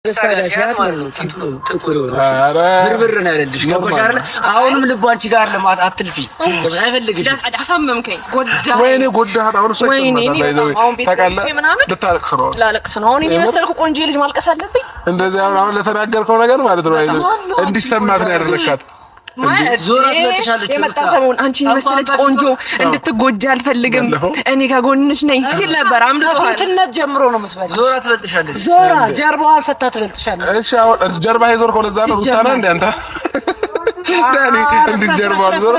ተስተጋጋሻት ማለት ነው ፊቱ ጥቁር ይሆናል ብርብር ነው ያለልሽ ገባሽ አይደል አሁንም ልቡ አንቺ ጋር ለማት አትልፊ ገባሽ አይፈልግሽ አሳመምከኝ ጎዳ ወይኔ ጎዳህ አሁን ሰው ተቀለ ልታለቅስ ነው ላልቅስ ነው አሁን እኔ መሰልኩ ቆንጆ ልጅ ማልቀስ አለብኝ እንደዚህ አሁን ለተናገርከው ነገር ማለት ነው አይደል እንዲሰማት ነው ያደረካት ዞራ ትመጥሻለች የመጣሰሙን አንቺ መሰለች ቆንጆ እንድትጎጃ አልፈልግም እኔ ከጎንሽ ነኝ ሲል ነበር አምልጦሃል ከስንት ጀምሮ ነው መስበል ዞራ ትመጥሻለች ዞራ ጀርባዋን ሰታ ትመጥሻለች እሺ አሁን ጀርባ ይዞር ኮለዛ ነው ሩታና እንደ አንተ ዳኒ እንደ ጀርባው ዞራ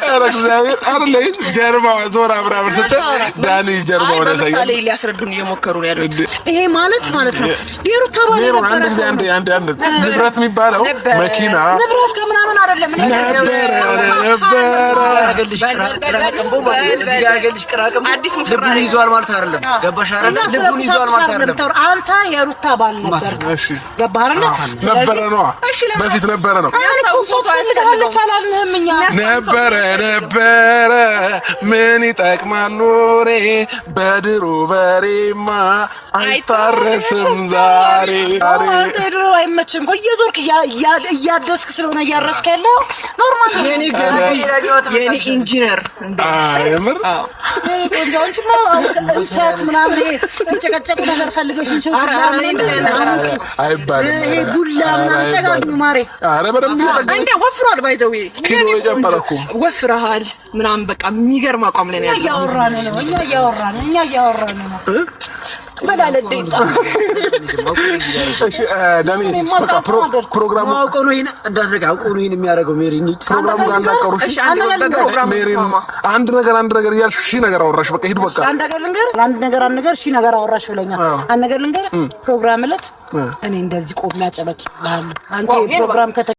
አረግዛው አይደል ጀርባው ዞራ ብራብር ስትል ዳኒ ጀርባው ነው ሳይሆን ለምሳሌ ሊያስረዱን እየሞከሩ ነው ያሉት ይሄ ማለት ነው ቢሩታ ባለ አንድ ንብረት የሚባለው መኪና ንብረት ከምናምን አይደለም ነበር አገልሽ ቅራቅም አዲስ ሙሽራ ይዟል ማለት አይደለም ገባሽ አይደል ልቡን ይዟል ማለት አይደለም አንተ የሩታ ባል ነበር እሺ ገባህ አይደል ነበረ ነው በፊት ነበረ ነው ነበረ ምን ይጠቅማል ኖሬ በድሮ በሬማ አይታረስም ዛሬ አንተ ድሮ አይመችም እየዞርክ እያደስክ ስለሆነ እያረስክ ያለው ኖርማል ነው የኔ ገንቢ የኔ ኢንጂነር አይምር ቆንጆንች ነው እንሰት ምናምን እንጨቀጨቁ ነገር ፈልገሽ እንሽው አይባልም ይሄ ዱላ ምናምን ተጋግሙ ማሬ አረ በደንብ እንደ ወፍሯል ባይዘው ኪሎ የጨመረኩ ወፍራሃል ምናምን በቃ የሚገርም አቋም ላይ ነው ያለው እኛ እያወራን ነው መላለደኝ እሺ ዳኒ በቃ ፕሮግራሙ አውቀው ነው ይሄን እንዳደረገ አውቀው ነው ይሄን የሚያደርገው ሜሪ ፕሮግራሙ ጋር እንዳቀሩሽ እሺ ሜሪ አንድ ነገር እያልሽ እሺ ነገር አወራሽ በቃ ሂድ በቃ አንድ ነገር እሺ ነገር አወራሽ ብለኛል አንድ ነገር ልንገር ፕሮግራም ዕለት እኔ እንደዚህ ቆሜ አጨበጭብሃለሁ አንተ ፕሮግራም